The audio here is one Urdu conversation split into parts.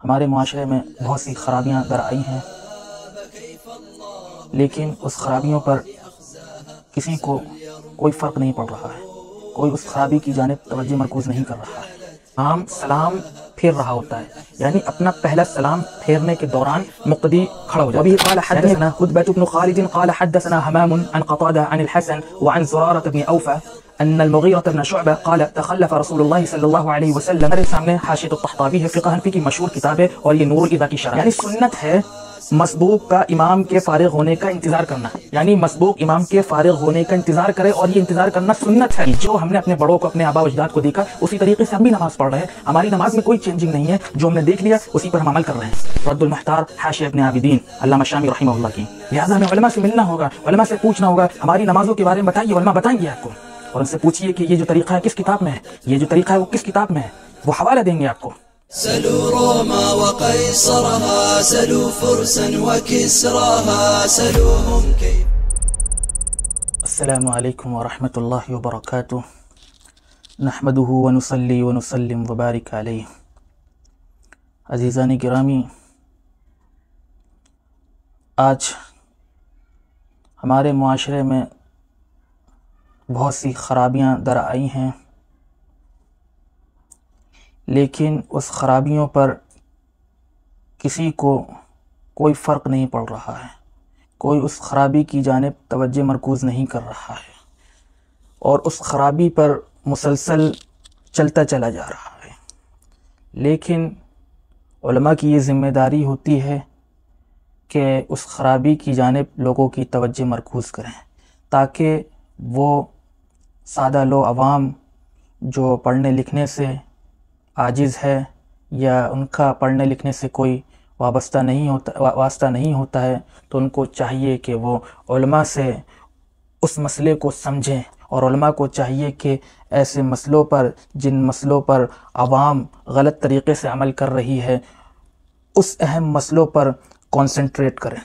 ہمارے معاشرے میں بہت سی خرابیاں در آئی ہیں، لیکن اس خرابیوں پر کسی کو کوئی فرق نہیں پڑ رہا ہے، کوئی اس خرابی کی جانب توجہ مرکوز نہیں کر رہا ہے۔ عام سلام پھیر رہا ہوتا ہے، یعنی اپنا پہلا سلام پھیرنے کے دوران مقتدی کھڑا ہو جاتا ہے۔ وبه قال حدثنا خدبة بن خالد قال حدثنا همام عن قتادة عن الحسن وعن زرارة بن أوفى ان المغیرة بن شعبہ قال تخلف رسول اللہ صلی اللہ علیہ وسلم۔ میرے سامنے حاشیۃ الطحطاوی ہے، فقہ حنفی کی مشہور کتاب ہے، اور یہ نور الاضاء کی شرح، یعنی سنت ہے مسبوق کا امام کے فارغ ہونے کا انتظار کرنا، یعنی مسبوق امام کے فارغ ہونے کا انتظار کرے، اور یہ انتظار کرنا سنت ہے۔ جو ہم نے اپنے بڑوں کو، اپنے آباء و اجداد کو دیکھا، اسی طریقے سے ہم بھی نماز پڑھ رہے ہیں۔ ہماری نماز میں کوئی چینجنگ نہیں ہے، جو ہم نے دیکھ لیا اسی پر ہم عمل کر رہے ہیں۔ رد المحتار حاشیہ ابن عابدین علامہ شامی رحمہ اللہ کی۔ لہٰذا ہمیں علماء سے ملنا ہوگا، علماء سے پوچھنا ہوگا، ہماری نمازوں کے بارے میں بتائیے، علماء بتائیں گے آپ کو، اور ان سے پوچھئے کہ یہ جو طریقہ ہے کس کتاب میں ہے، یہ جو طریقہ ہے وہ کس کتاب میں ہے، وہ حوالہ دیں گے آپ کو۔ سلوا روما وقيصرها سلوا فرسا وكسراها سلوهم كيف۔ السلام علیکم ورحمۃ اللہ وبرکاتہ، نحمده ونصلی ونسلم وبارک علیہ۔ عزیزان گرامی، آج ہمارے معاشرے میں بہت سی خرابیاں در آئی ہیں، لیکن اس خرابیوں پر کسی کو کوئی فرق نہیں پڑ رہا ہے، کوئی اس خرابی کی جانب توجہ مرکوز نہیں کر رہا ہے، اور اس خرابی پر مسلسل چلتا چلا جا رہا ہے۔ لیکن علماء کی یہ ذمہ داری ہوتی ہے کہ اس خرابی کی جانب لوگوں کی توجہ مرکوز کریں، تاکہ وہ سادہ لو عوام جو پڑھنے لکھنے سے عاجز ہے، یا ان کا پڑھنے لکھنے سے کوئی واسطہ نہیں ہوتا ہے، تو ان کو چاہیے کہ وہ علماء سے اس مسئلے کو سمجھیں، اور علماء کو چاہیے کہ ایسے مسئلوں پر، جن مسئلوں پر عوام غلط طریقے سے عمل کر رہی ہے، اس اہم مسئلوں پر کنسنٹریٹ کریں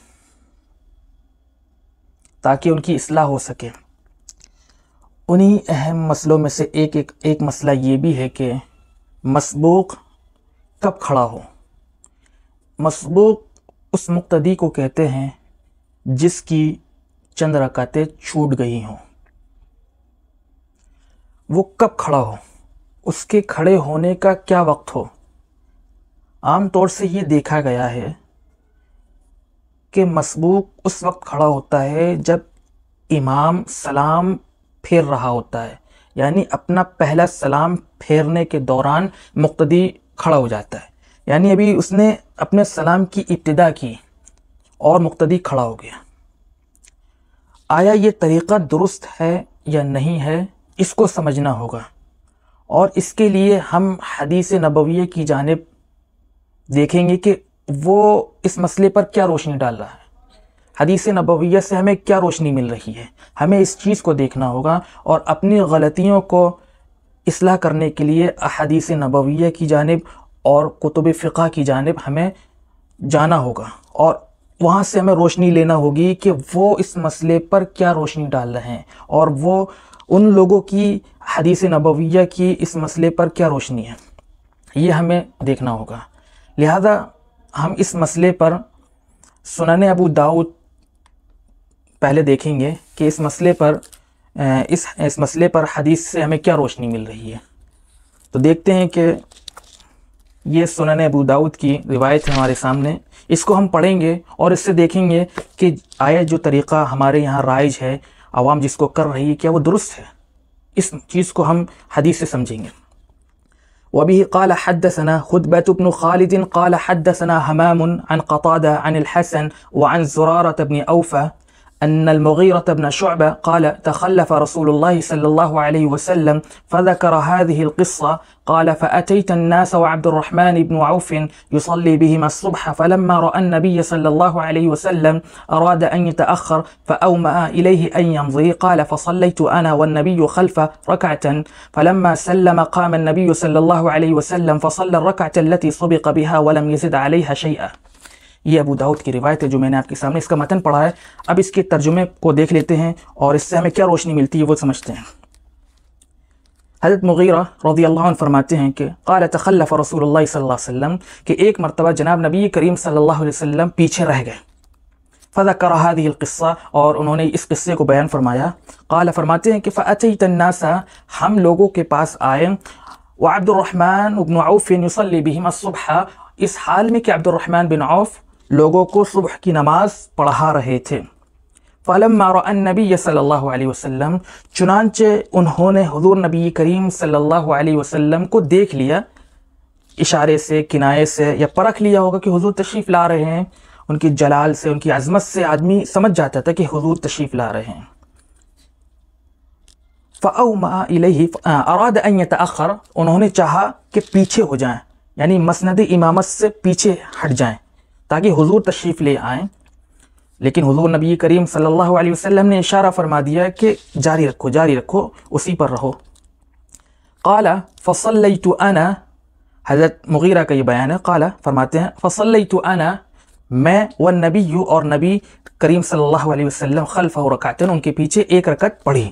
تاکہ ان کی اصلاح ہو سکے۔ انہی اہم مسئلوں میں سے ایک مسئلہ یہ بھی ہے کہ مسبوق کب کھڑا ہو۔ مسبوق اس مقتدی کو کہتے ہیں جس کی چند رکعتیں چھوٹ گئی ہوں۔ وہ کب کھڑا ہو، اس کے کھڑے ہونے کا کیا وقت ہو۔ عام طور سے یہ دیکھا گیا ہے کہ مسبوق اس وقت کھڑا ہوتا ہے جب امام سلام پھیر رہا ہوتا ہے، یعنی اپنا پہلا سلام پھیرنے کے دوران مقتدی کھڑا ہو جاتا ہے، یعنی ابھی اس نے اپنے سلام کی ابتدا کی اور مقتدی کھڑا ہو گیا۔ آیا یہ طریقہ درست ہے یا نہیں ہے، اس کو سمجھنا ہوگا، اور اس کے لیے ہم حدیث نبویہ کی جانب دیکھیں گے کہ وہ اس مسئلے پر کیا روشنی ڈال رہا ہے، حدیث نبویہ سے ہمیں کیا روشنی مل رہی ہے۔ ہمیں اس چیز کو دیکھنا ہوگا، اور اپنی غلطیوں کو اصلاح کرنے کے لیے احادیث نبویہ کی جانب اور کتب فقہ کی جانب ہمیں جانا ہوگا، اور وہاں سے ہمیں روشنی لینا ہوگی کہ وہ اس مسئلے پر کیا روشنی ڈال رہے ہیں، اور وہ ان لوگوں کی حدیث نبویہ کی اس مسئلے پر کیا روشنی ہے، یہ ہمیں دیکھنا ہوگا۔ لہذا ہم اس مسئلے پر سنن ابو داؤد پہلے دیکھیں گے کہ اس مسئلے پر حدیث سے ہمیں کیا روشنی مل رہی ہے۔ تو دیکھتے ہیں کہ یہ سنن ابو داؤد کی روایت ہے ہمارے سامنے، اس کو ہم پڑھیں گے اور اس سے دیکھیں گے کہ آیا جو طریقہ ہمارے یہاں رائج ہے، عوام جس کو کر رہی ہے، کیا وہ درست ہے۔ اس چیز کو ہم حدیث سے سمجھیں گے۔ وبه قال حدثنا خدبة بن خالد قال حدثنا همام عن قتادة عن الحسن وعن زرارة بن أوفى ان المغيرة بن شعبة قال تخلف رسول الله صلى الله عليه وسلم فذكر هذه القصة قال فأتيت الناس وعبد الرحمن بن عوف يصلي بهم الصبح فلما رأى النبي صلى الله عليه وسلم أراد أن يتأخر فأومأ إليه أن يمضي قال فصليت أنا والنبي خلف ركعة فلما سلم قام النبي صلى الله عليه وسلم فصلى الركعة التي سبق بها ولم يزد عليها شيئا۔ یہ ابو داؤد کی روایت ہے جو میں نے آپ کے سامنے اس کا متن پڑھا ہے۔ اب اس کے ترجمے کو دیکھ لیتے ہیں اور اس سے ہمیں کیا روشنی ملتی ہے وہ سمجھتے ہیں۔ حضرت مغیرہ رضی اللہ عنہ فرماتے ہیں کہ قال تخلف رسول اللہ صلی اللہ علیہ وسلم، کہ ایک مرتبہ جناب نبی کریم صلی اللہ علیہ وسلم پیچھے رہ گئے. فذکر هذه القصہ، اور انہوں نے اس قصے کو بیان فرمایا. قال فرماتے ہیں کہ فأتیت الناس، ہم لوگوں کے پاس آئے، وعبد الرحمن بن عوف یصلی بہم الصبح، اس حال میں کہ عبد الرحمن بن عوف لوگوں کو صبح کی نماز پڑھا رہے تھے. فلما رأى النبی صلی اللہ علیہ وسلم، چنانچہ انہوں نے حضور نبی کریم صلی اللہ علیہ وسلم کو دیکھ لیا، اشارے سے کنایے سے یا پرکھ لیا ہوگا کہ حضور تشریف لا رہے ہیں. ان کی جلال سے، ان کی عظمت سے آدمی سمجھ جاتا تھا کہ حضور تشریف لا رہے ہیں. فأومأ إليه اراد ان يتأخر، انہوں نے چاہا کہ پیچھے ہو جائیں، یعنی مسند امامت سے پیچھے ہٹ جائیں تاکہ حضور تشریف لے آئیں. لیکن حضور نبی کریم صلی اللہ علیہ وسلم نے اشارہ فرما دیا کہ جاری رکھو، جاری رکھو، اسی پر رہو. قال فصلیت انا، حضرت مغیرہ کا یہ بیان ہے. قال فرماتے ہیں فصلیت انا، میں والنبی، اور نبی کریم صلی اللہ علیہ وسلم خلفہ رکعتین، ان کے پیچھے ایک رکعت پڑھی.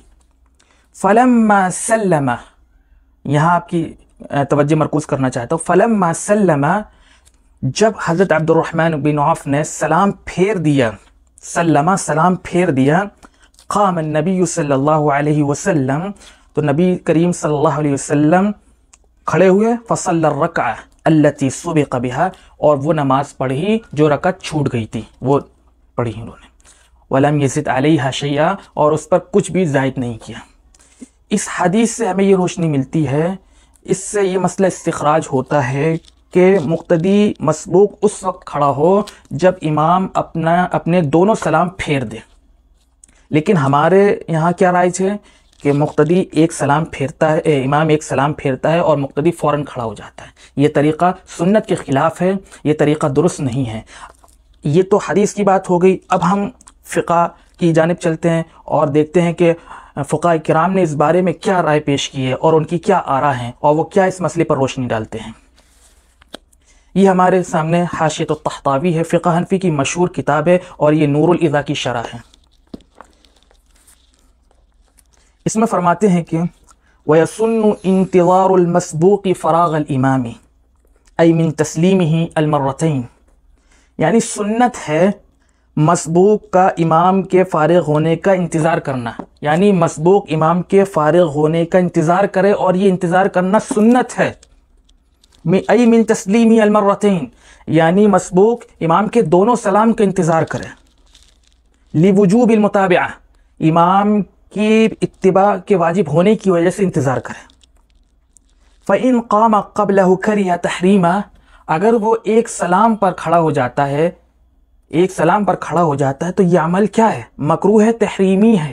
فلما سلم، یہاں آپ کی توجہ مرکوز کرنا چاہتا ہوں. فلما سلم، جب حضرت عبد الرحمن بن عوف نے سلام پھیر دیا، سلمہ سلام پھیر دیا، قام النبی صلی اللہ علیہ وسلم، تو نبی کریم صلی اللہ علیہ وسلم کھڑے ہوئے. فصلی الرکعہ التی سبق بها، اور وہ نماز پڑھی جو رکعت چھوٹ گئی تھی وہ پڑھی انہوں نے. ولم یزد علیہا شیئا، اور اس پر کچھ بھی زائد نہیں کیا. اس حدیث سے ہمیں یہ روشنی ملتی ہے، اس سے یہ مسئلہ استخراج ہوتا ہے کہ مقتدی مسبوق اس وقت کھڑا ہو جب امام اپنے دونوں سلام پھیر دے. لیکن ہمارے یہاں کیا رائج ہے کہ مقتدی ایک سلام پھیرتا ہے، امام ایک سلام پھیرتا ہے اور مقتدی فوراً کھڑا ہو جاتا ہے. یہ طریقہ سنت کے خلاف ہے، یہ طریقہ درست نہیں ہے. یہ تو حدیث کی بات ہو گئی. اب ہم فقہ کی جانب چلتے ہیں اور دیکھتے ہیں کہ فقہاء کرام نے اس بارے میں کیا رائے پیش کی ہے اور ان کی کیا آراء ہیں اور وہ کیا اس مسئلے پر روشنی ڈالتے ہیں. یہ ہمارے سامنے حاشیۃ الطحطاوی ہے، فقہ حنفی کی مشہور کتاب ہے، اور یہ نور الاذا کی شرح ہے. اس میں فرماتے ہیں کہ وَيَسُنُّ انتظار المسبوق فراغ الامام ای من تسلیمہ المرتین، یعنی سنت ہے مسبوق کا امام کے فارغ ہونے کا انتظار کرنا، یعنی مسبوق امام کے فارغ ہونے کا انتظار کرے، اور یہ انتظار کرنا سنت ہے. ای من تسلیمہ المرتین، یعنی مسبوق امام کے دونوں سلام کا انتظار کرے. لوجوب المتابعہ، امام کی اتباع کے واجب ہونے کی وجہ سے انتظار کرے. فَإِن قَامَ قَبْلَهُ كَرِهَ تَحْرِيمًا، اگر وہ ایک سلام پر کھڑا ہو جاتا ہے، ایک سلام پر کھڑا ہو جاتا ہے، تو یہ عمل کیا ہے؟ مکروہ تحریمی ہے.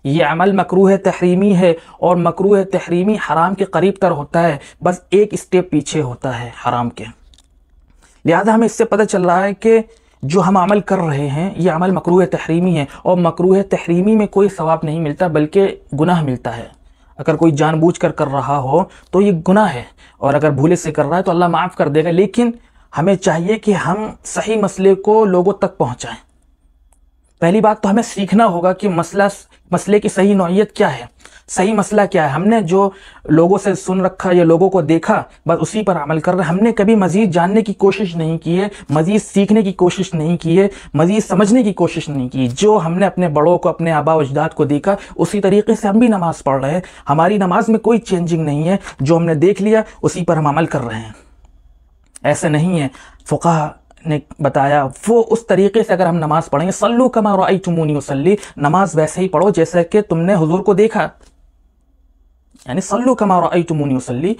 یہ عمل مکروہ تحریمی ہے، اور مکروہ تحریمی حرام کے قریب تر ہوتا ہے، بس ایک اسٹیپ پیچھے ہوتا ہے حرام کے. لہذا ہمیں اس سے پتہ چل رہا ہے کہ جو ہم عمل کر رہے ہیں یہ عمل مکروہ تحریمی ہے، اور مکروہ تحریمی میں کوئی ثواب نہیں ملتا بلکہ گناہ ملتا ہے. اگر کوئی جان بوجھ کر رہا ہو تو یہ گناہ ہے، اور اگر بھولے سے کر رہا ہے تو اللہ معاف کر دے گا. لیکن ہمیں چاہیے کہ ہم صحیح مسئلے کو لوگوں تک پہنچائیں. پہلی بات تو ہمیں سیکھنا ہوگا کہ مسئلے کی صحیح نوعیت کیا ہے، صحیح مسئلہ کیا ہے. ہم نے جو لوگوں سے سن رکھا یا لوگوں کو دیکھا بس اسی پر عمل کر رہے ہیں. ہم نے کبھی مزید جاننے کی کوشش نہیں کی ہے، مزید سیکھنے کی کوشش نہیں کی ہے، مزید سمجھنے کی کوشش نہیں کی. جو ہم نے اپنے بڑوں کو، اپنے آبا و اجداد کو دیکھا اسی طریقے سے ہم بھی نماز پڑھ رہے ہیں. ہماری نماز میں کوئی چینجنگ نہیں ہے، جو ہم نے دیکھ لیا اسی پر ہم عمل کر رہے ہیں. ایسا نہیں ہے. فقہاء نے بتایا وہ اس طریقے سے اگر ہم نماز پڑھیں گے، صلو کما رأیتمونی اصلی، نماز ویسے ہی پڑھو جیسا کہ تم نے حضور کو دیکھا. یعنی صلو کما رأیتمونی اصلی،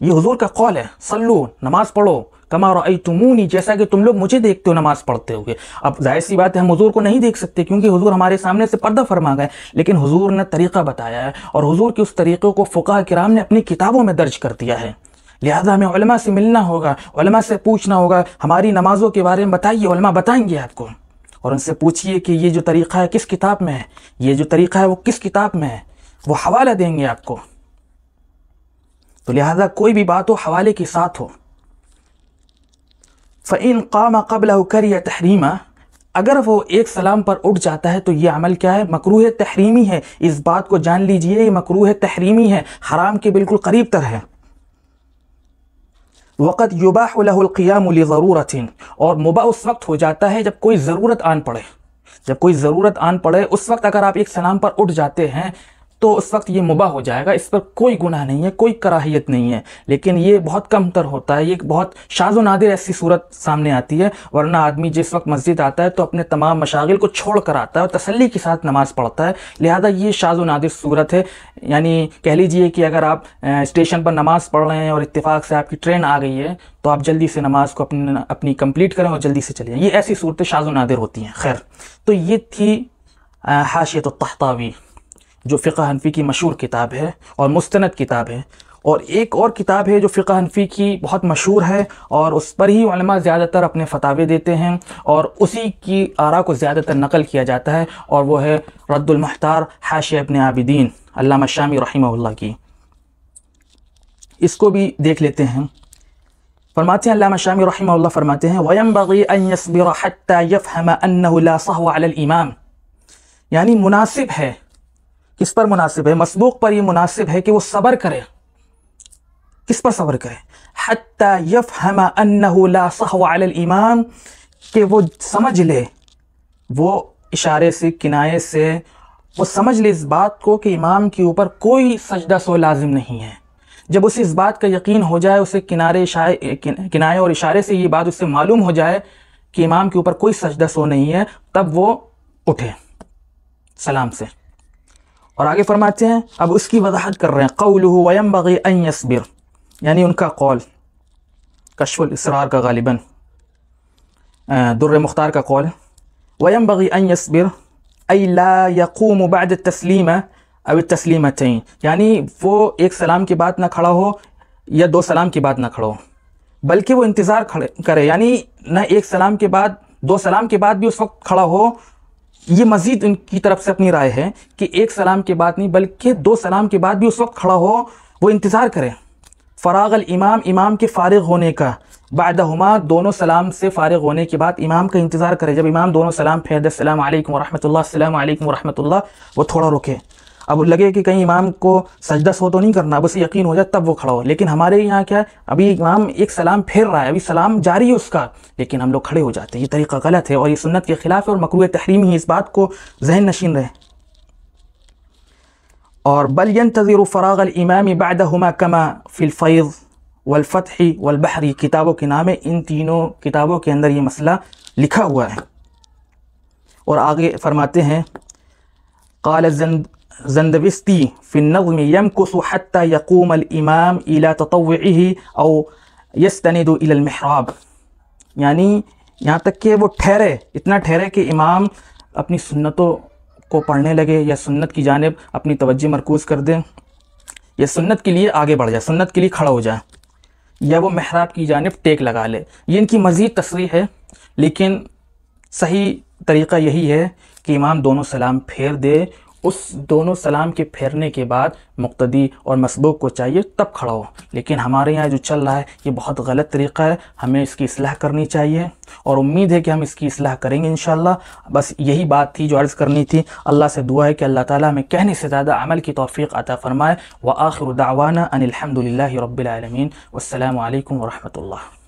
یہ حضور کا قول ہے. صلو، نماز پڑھو، کما رأیتمونی، جیسا کہ تم لوگ مجھے دیکھتے ہو نماز پڑھتے ہوئے. اب ظاہر سی بات ہے ہم حضور کو نہیں دیکھ سکتے کیونکہ حضور ہمارے سامنے سے پردہ فرما گئے، لیکن حضور نے طریقہ بتایا ہے، اور حضور کے اس طریقے کو فقہاء کرام نے اپنی کتابوں میں درج کر دیا ہے. لہذا ہمیں علماء سے ملنا ہوگا، علماء سے پوچھنا ہوگا. ہماری نمازوں کے بارے میں بتائیے، علماء بتائیں گے آپ کو. اور ان سے پوچھئے کہ یہ جو طریقہ ہے کس کتاب میں ہے، یہ جو طریقہ ہے وہ کس کتاب میں ہے، وہ حوالہ دیں گے آپ کو. تو لہذا کوئی بھی بات ہو حوالے کے ساتھ ہو. فَإِن قَامَ قَبْلَهُ كَرِهَ تَحْرِيمًا، اگر وہ ایک سلام پر اٹھ جاتا ہے تو یہ عمل کیا ہے؟ مکروہ تحریمی ہے. اس بات کو جان لیجئے، یہ مکروہ تحریمی ہے، حرام کے بالکل قریب تر ہے. وقت یباح له القیام لضرورت، اور مباح اس وقت ہو جاتا ہے جب کوئی ضرورت آن پڑے. جب کوئی ضرورت آن پڑے اس وقت اگر آپ ایک سلام پر اٹھ جاتے ہیں تو اس وقت یہ مباح ہو جائے گا، اس پر کوئی گناہ نہیں ہے، کوئی کراہیت نہیں ہے. لیکن یہ بہت کم تر ہوتا ہے، یہ بہت شاذ و نادر ایسی صورت سامنے آتی ہے. ورنہ آدمی جس وقت مسجد آتا ہے تو اپنے تمام مشاغل کو چھوڑ کر آتا ہے اور تسلی کے ساتھ نماز پڑھتا ہے. لہذا یہ شاذ و نادر صورت ہے. یعنی کہہ لیجئے کہ اگر آپ اسٹیشن پر نماز پڑھ رہے ہیں اور اتفاق سے آپ کی ٹرین آ گئی ہے تو آپ جلدی سے نماز کو اپنی کمپلیٹ کریں اور جلدی سے چلیں. یہ ایسی صورتیں شاذ و نادر ہوتی ہیں. خیر، تو یہ تھی حاشیۃ الطحطاوی، جو فقہ حنفی کی مشہور کتاب ہے اور مستند کتاب ہے. اور ایک اور کتاب ہے جو فقہ حنفی کی بہت مشہور ہے اور اس پر ہی علماء زیادہ تر اپنے فتاوے دیتے ہیں اور اسی کی آراء کو زیادہ تر نقل کیا جاتا ہے، اور وہ ہے رد المحتار حاشیہ ابن عابدین علامہ شامی رحمہ اللہ کی. اس کو بھی دیکھ لیتے ہیں. فرماتے ہیں علامہ شامی رحمہ اللہ فرماتے ہیں وَيَنبَغِي أَن يَصْبِرَ حَتَّى يَفْهَمَ أَنَّهُ لَا صَحْوَ عَلَى الْإِمَامِ، یعنی مناسب ہے. کس پر مناسب ہے؟ مسبوق پر یہ مناسب ہے کہ وہ صبر کرے. کس پر صبر کرے؟ حَتَّى يَفْهَمَ أَنَّهُ لَا صَحْوَ عَلَى الْإِمَامِ، کہ وہ سمجھ لے، وہ اشارے سے کنایے سے وہ سمجھ لے اس بات کو کہ امام کے اوپر کوئی سجدہ سو لازم نہیں ہے. جب اسے اس بات کا یقین ہو جائے، اسے کنایے اور اشارے سے یہ بات اسے معلوم ہو جائے کہ امام کے اوپر کوئی سجدہ سو نہیں ہے، تب وہ اٹھے سلام سے. اور آگے فرماتے ہیں، اب اس کی وضاحت کر رہے ہیں. قَوْلُهُ وَيَنْبَغِي أَن يَصْبِرْ، یعنی ان کا قول، کشف الاسرار کا غالباً در مختار کا قول، وَيَنْبَغِي أَن يَصْبِرْ أَيْ لَا يَقُومُ بَعْدَ التَّسْلِيمَ أَوِ التَّسْلِيمَتَيْن، یعنی وہ ایک سلام کے بعد نہ کھڑا ہو یا دو سلام کے بعد نہ کھڑا ہو، بلکہ وہ انتظار کرے. یعنی نہ ایک سلام کے بعد، دو سلام کے بعد بھی اس وقت کھڑا ہو. یہ مزید ان کی طرف سے اپنی رائے ہے کہ ایک سلام کے بعد نہیں بلکہ دو سلام کے بعد بھی اس وقت کھڑا ہو، وہ انتظار کرے. فراغ الامام، امام کے فارغ ہونے کا، بعدہما، دونوں سلام سے فارغ ہونے کے بعد امام کا انتظار کرے. جب امام دونوں سلام پھیر دے، السلام علیکم ورحمۃ اللہ، السلام علیکم ورحمۃ اللہ، وہ تھوڑا رکے. اب لگے کہ کہیں امام کو سجدہ سو تو نہیں کرنا، اب اسے یقین ہو جائے تب وہ کھڑا ہو. لیکن ہمارے یہاں کیا ہے، ابھی امام ایک سلام پھیر رہا ہے، ابھی سلام جاری ہے اس کا، لیکن ہم لوگ کھڑے ہو جاتے ہیں. یہ طریقہ غلط ہے اور یہ سنت کے خلاف ہے اور مکروہ تحریمی ہے. اس بات کو ذہن نشین رہے. اور بل ينتظر فراغ الامام بعدهما كما في الفیض والفتح والبحر، کتابوں کے نام ہے، ان تینوں کتابوں کے اندر یہ مسئلہ لکھا ہوا ہے. اور آگے فرماتے ہیں قال زندوستی فی النظم يمكث حتى يقوم الامام الى تطوعه او يستند الى المحراب، یعنی یہاں تک کہ وہ ٹھہرے، اتنا ٹھہرے کہ امام اپنی سنتوں کو پڑھنے لگے یا سنت کی جانب اپنی توجہ مرکوز کر دیں، یا سنت کے لیے آگے بڑھ جائے، سنت کے لیے کھڑا ہو جائے، یا وہ محراب کی جانب ٹیک لگا لے. یہ ان کی مزید تصریح ہے، لیکن صحیح طریقہ یہی ہے کہ امام دونوں سلام پھیر دے. اس دونوں سلام کے پھیرنے کے بعد مقتدی اور مسبوق کو چاہیے تب کھڑا ہو. لیکن ہمارے یہاں جو چل رہا ہے یہ بہت غلط طریقہ ہے، ہمیں اس کی اصلاح کرنی چاہیے اور امید ہے کہ ہم اس کی اصلاح کریں گے انشاءاللہ. بس یہی بات تھی جو عرض کرنی تھی. اللہ سے دعا ہے کہ اللہ تعالیٰ ہمیں کہنے سے زیادہ عمل کی توفیق عطا فرمائے. وآخر دعوانا ان الحمد للہ رب العالمین، والسلام علیکم ورحمۃ اللہ.